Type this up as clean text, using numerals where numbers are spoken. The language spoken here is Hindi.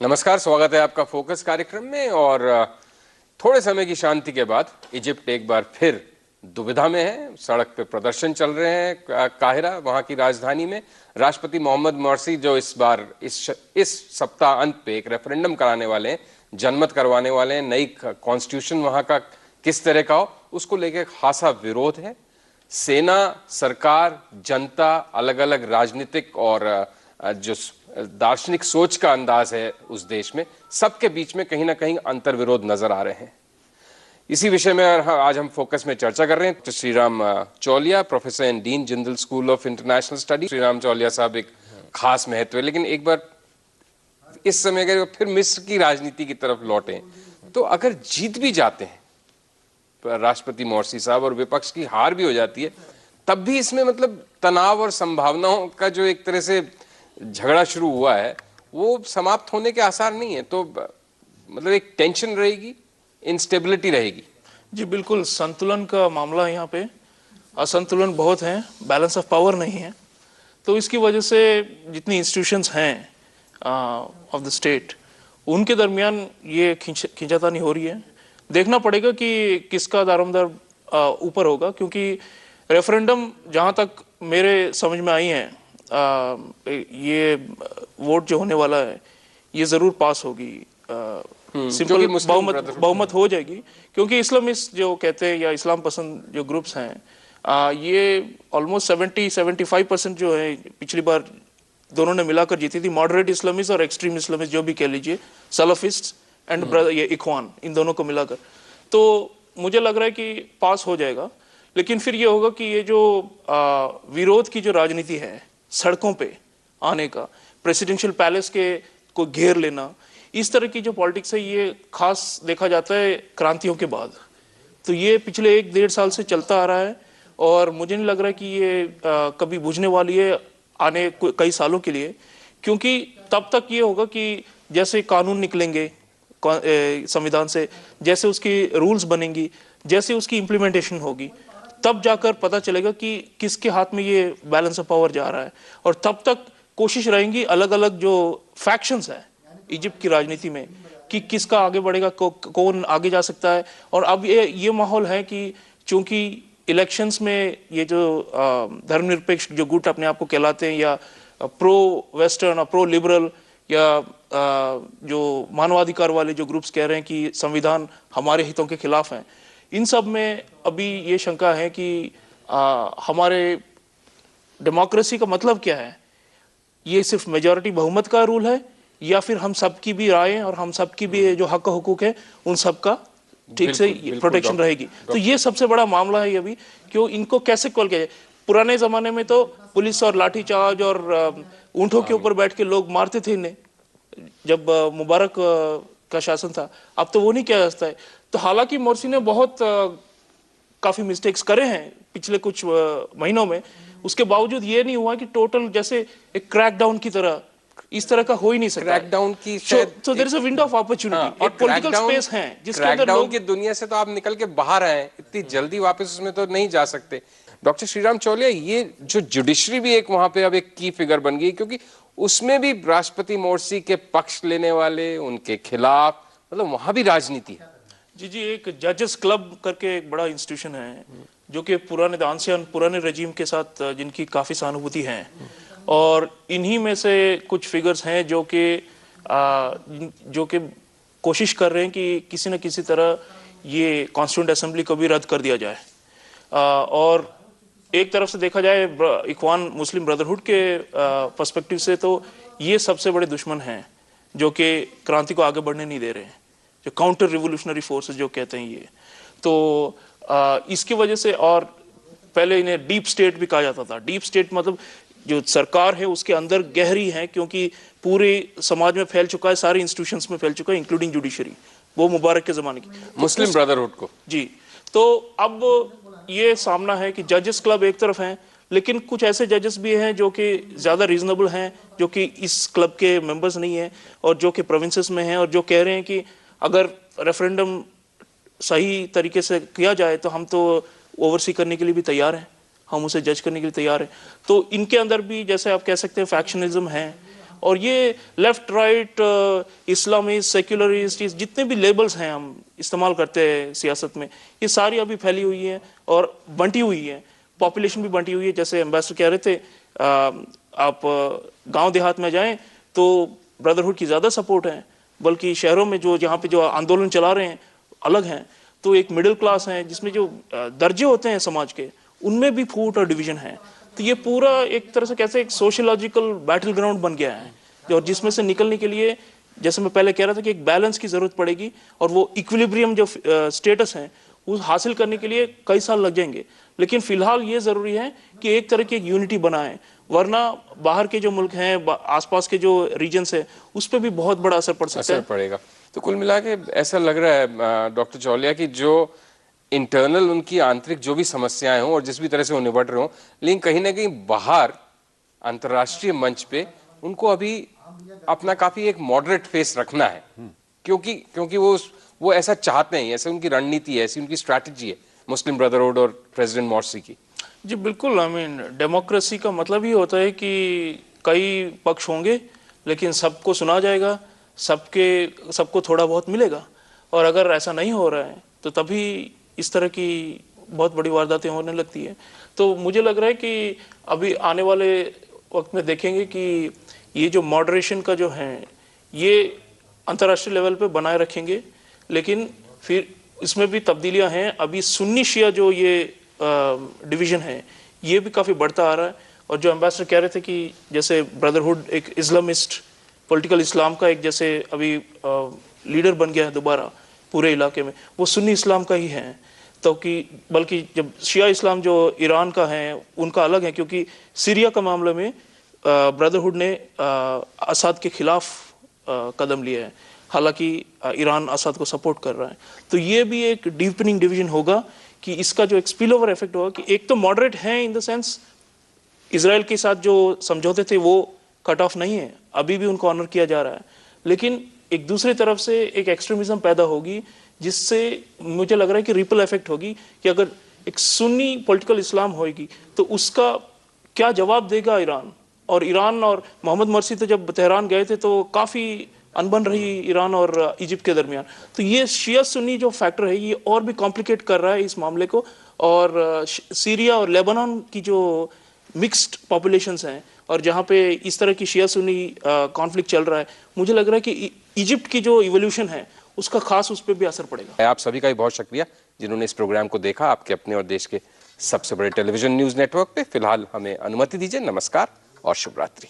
नमस्कार, स्वागत है आपका फोकस कार्यक्रम में। और थोड़े समय की शांति के बाद इजिप्ट एक बार फिर दुविधा में है। सड़क पे प्रदर्शन चल रहे हैं काहिरा, वहां की राजधानी में। राष्ट्रपति मोहम्मद मोर्सी जो इस बार इस सप्ताह अंत पे एक रेफरेंडम कराने वाले हैं, जनमत करवाने वाले हैं, नई कॉन्स्टिट्यूशन वहां का किस तरह का हो, उसको लेके खासा विरोध है। सेना, सरकार, जनता, अलग अलग राजनीतिक और जो दार्शनिक सोच का अंदाज है उस देश में, सबके बीच में कहीं ना कहीं अंतर विरोध नजर आ रहे हैं। इसी विषय में आज हम फोकस में चर्चा कर रहे हैं। तो Shriram Chauliya, professor and dean, Jindal school of international study. Shriram Chauliya साहब, एक खास महत्व है, लेकिन एक बार इस समय अगर फिर मिस्र की राजनीति की तरफ लौटे, तो अगर जीत भी जाते हैं राष्ट्रपति मोर्सी साहब और विपक्ष की हार भी हो जाती है, तब भी इसमें मतलब तनाव और संभावनाओं का जो एक तरह से झगड़ा शुरू हुआ है वो समाप्त होने के आसार नहीं है। तो मतलब एक टेंशन रहेगी, इंस्टेबिलिटी रहेगी। जी बिल्कुल, संतुलन का मामला है यहाँ पे। असंतुलन बहुत है, बैलेंस ऑफ पावर नहीं है। तो इसकी वजह से जितनी इंस्टीट्यूशंस हैं ऑफ द स्टेट, उनके दरमियान ये खींचातानी हो रही है। देखना पड़ेगा कि किसका दारोमदार ऊपर होगा, क्योंकि रेफरेंडम जहाँ तक मेरे समझ में आई है, ये वोट जो होने वाला है ये जरूर पास होगी। सिंपल बहुमत हो जाएगी, क्योंकि इस्लामिस्ट जो कहते हैं या इस्लाम पसंद जो ग्रुप्स हैं, ये ऑलमोस्ट 70-75% जो है पिछली बार दोनों ने मिलाकर जीती थी। मॉडरेट इस्लामिस्ट और एक्सट्रीम इस्लामिस्ट जो भी कह लीजिए, सलाफिस्ट एंड ये इखवान, इन दोनों को मिलाकर। तो मुझे लग रहा है कि पास हो जाएगा। लेकिन फिर ये होगा कि ये जो विरोध की जो राजनीति है, सड़कों पे आने का, प्रेसिडेंशियल पैलेस के को घेर लेना, इस तरह की जो पॉलिटिक्स है, ये खास देखा जाता है क्रांतियों के बाद। तो ये पिछले 1-1.5 साल से चलता आ रहा है और मुझे नहीं लग रहा कि ये कभी बुझने वाली है आने कई सालों के लिए। क्योंकि तब तक ये होगा कि जैसे कानून निकलेंगे संविधान से, जैसे उसकी रूल्स बनेंगी, जैसे उसकी इम्प्लीमेंटेशन होगी, तब जाकर पता चलेगा कि किसके हाथ में ये बैलेंस ऑफ पावर जा रहा है। और तब तक कोशिश रहेंगी अलग अलग जो फैक्शंस है इजिप्ट की राजनीति में कि किसका आगे बढ़ेगा, कौन आगे जा सकता है। और अब ये माहौल है कि चूंकि इलेक्शंस में ये जो धर्मनिरपेक्ष जो गुट अपने आप को कहलाते हैं, या प्रो वेस्टर्न और प्रो लिबरल, या जो मानवाधिकार वाले जो ग्रुप्स कह रहे हैं कि संविधान हमारे हितों के खिलाफ है, इन सब में अभी ये शंका है कि हमारे डेमोक्रेसी का मतलब क्या है। ये सिर्फ मेजॉरिटी बहुमत का रूल है, या फिर हम सबकी भी राय और हम सबकी भी जो हक हुकूक है उन सब का ठीक से प्रोटेक्शन रहेगी। तो ये सबसे बड़ा मामला है अभी, क्यों इनको कैसे कॉल किया जाए। पुराने जमाने में तो पुलिस और लाठीचार्ज और ऊंटों के ऊपर बैठ के लोग मारते थे इन्हें, जब मुबारक का शासन था। अब तो वो नहीं किया जाता है। तो हालांकि मोर्सी ने बहुत काफी मिस्टेक्स करे हैं पिछले कुछ महीनों में, उसके बावजूद ये नहीं हुआ कि टोटल जैसे एक क्रैकडाउन की तरह इस तरह का हो ही नहीं सकता। क्रैकडाउन की so there is a window of opportunity, एक पॉलिटिकल स्पेस है जिसके अंदर लोग की दुनिया से तो आप निकल के बाहर आए, इतनी जल्दी वापस उसमें तो नहीं जा सकते। डॉक्टर श्रीराम चौलिया, ये जो जुडिशरी भी एक वहां पे अब एक की फिगर बन गई, क्योंकि उसमें भी राष्ट्रपति मोर्सी के पक्ष लेने वाले, उनके खिलाफ, मतलब वहां भी राजनीति है। जी, एक जजेस क्लब करके एक बड़ा इंस्टीट्यूशन है जो कि पुराने रजीम के साथ जिनकी काफी सहानुभूति है, और इन्हीं में से कुछ फिगर्स हैं जो कि कोशिश कर रहे हैं कि किसी न किसी तरह ये कॉन्स्टिट्यूएंट असेंबली को भी रद्द कर दिया जाए। और एक तरफ से देखा जाए इखवान मुस्लिम ब्रदरहुड के पर्सपेक्टिव से, तो ये सबसे बड़े दुश्मन हैं जो कि क्रांति को आगे बढ़ने नहीं दे रहे हैं, जो काउंटर रिवोल्यूशनरी फोर्सेस जो कहते हैं ये। तो इसकी वजह से, और पहले इन्हें डीप स्टेट भी कहा जाता था। डीप स्टेट मतलब जो सरकार है उसके अंदर गहरी है, क्योंकि पूरे समाज में फैल चुका है, सारे इंस्टीट्यूशंस में फैल चुका है, इंक्लूडिंग जुडिशरी, वो मुबारक के जमाने की मुस्लिम ब्रदरहुड को। जी, तो अब ये सामना है कि जजेस क्लब एक तरफ हैं, लेकिन कुछ ऐसे जजेस भी हैं जो कि ज्यादा रीजनेबल हैं, जो कि इस क्लब के मेंबर्स नहीं हैं और जो कि प्रोविंसेस में हैं, और जो कह रहे हैं कि अगर रेफरेंडम सही तरीके से किया जाए तो हम तो ओवरसी करने के लिए भी तैयार हैं, हम उसे जज करने के लिए तैयार हैं। तो इनके अंदर भी जैसे आप कह सकते हैं फैक्शनिज्म है, और ये लेफ्ट राइट इस्लामिस्ट सेक्युलरिस्ट जितने भी लेबल्स हैं हम इस्तेमाल करते हैं सियासत में, ये सारी अभी फैली हुई है और बंटी हुई है, पॉपुलेशन भी बंटी हुई है। जैसे एम्बेसडर कह रहे थे, आप गांव देहात में जाएं तो ब्रदरहुड की ज़्यादा सपोर्ट है, बल्कि शहरों में जो जहाँ पे जो आंदोलन चला रहे हैं अलग हैं। तो एक मिडिल क्लास है जिसमें जो दर्जे होते हैं समाज के, उनमें भी फूट और डिवीजन है। तो ये पूरा एक तरह से कैसे एक सोशियोलॉजिकल बैटल ग्राउंड बन गया है, और जिसमें से निकलने के लिए, जैसे मैं पहले कह रहा था, कि एक बैलेंस की जरूरत पड़ेगी, और वो इक्विलिब्रियम जो स्टेटस है उस हासिल करने के लिए कई साल लग जाएंगे। लेकिन फिलहाल ये जरूरी है कि एक तरह की एक यूनिटी बनाए, वरना बाहर के जो मुल्क हैं, आसपास के जो रीजन्स है, उस पर भी बहुत बड़ा असर पड़ सकता है। पड़ेगा। तो कुल मिला के ऐसा लग रहा है डॉक्टर चौलिया कि जो इंटरनल उनकी आंतरिक जो भी समस्याएं हों और जिस भी तरह से वो निपट रहे हों, लेकिन कहीं ना कहीं बाहर अंतर्राष्ट्रीय मंच पे उनको अभी अपना काफी एक मॉडरेट फेस रखना है, क्योंकि वो ऐसा चाहते हैं, ऐसे उनकी रणनीति है, ऐसी उनकी स्ट्रैटेजी है मुस्लिम ब्रदरहुड और प्रेसिडेंट मोर्सी की। जी बिल्कुल, आई मीन डेमोक्रेसी का मतलब ही होता है कि कई पक्ष होंगे लेकिन सबको सुना जाएगा, सबको थोड़ा बहुत मिलेगा। और अगर ऐसा नहीं हो रहा है तो तभी इस तरह की बहुत बड़ी वारदातें होने लगती है। तो मुझे लग रहा है कि अभी आने वाले वक्त में देखेंगे कि ये जो मॉडरेशन का जो है ये अंतर्राष्ट्रीय लेवल पे बनाए रखेंगे, लेकिन फिर इसमें भी तब्दीलियां हैं। अभी सुन्नी शिया जो ये डिवीजन है ये भी काफ़ी बढ़ता आ रहा है। और जो एम्बेसडर कह रहे थे कि जैसे ब्रदरहुड एक इस्लामिस्ट पॉलिटिकल इस्लाम का एक जैसे अभी लीडर बन गया है दोबारा पूरे इलाके में, वो सुन्नी इस्लाम का ही है। तो कि बल्कि जब शिया इस्लाम जो ईरान का है उनका अलग है, क्योंकि सीरिया का मामले में ब्रदरहुड ने असद के खिलाफ कदम लिया है, हालांकि ईरान असद को सपोर्ट कर रहा है। तो ये भी एक डीपनिंग डिवीजन होगा कि इसका जो एक स्पिल ओवर इफेक्ट होगा कि एक तो मॉडरेट है इन द सेंस इजराइल के साथ जो समझौते थे वो कट ऑफ नहीं है, अभी भी उनको ऑनर किया जा रहा है, लेकिन एक दूसरी तरफ से एक एक्सट्रीमिज्म पैदा होगी जिससे मुझे लग रहा है कि रिपल इफेक्ट होगी कि अगर एक सुन्नी पॉलिटिकल इस्लाम होगी तो उसका क्या जवाब देगा ईरान। और मोहम्मद मर्सी तो जब तेहरान गए थे तो काफ़ी अनबन रही ईरान और इजिप्ट के दरमियान। तो ये शिया सुन्नी जो फैक्टर है ये और भी कॉम्प्लिकेट कर रहा है इस मामले को। और सीरिया और लेबनान की जो मिक्स्ड पॉपुलेशंस हैं और जहाँ पे इस तरह की शिया सुन्नी कॉन्फ्लिक्ट चल रहा है, मुझे लग रहा है कि इजिप्ट की जो इवोल्यूशन है उसका खास उस पर भी असर पड़ेगा। आप सभी का भी बहुत शुक्रिया जिन्होंने इस प्रोग्राम को देखा, आपके अपने और देश के सबसे बड़े टेलीविजन न्यूज नेटवर्क पे। फिलहाल हमें अनुमति दीजिए। नमस्कार और शुभ रात्रि।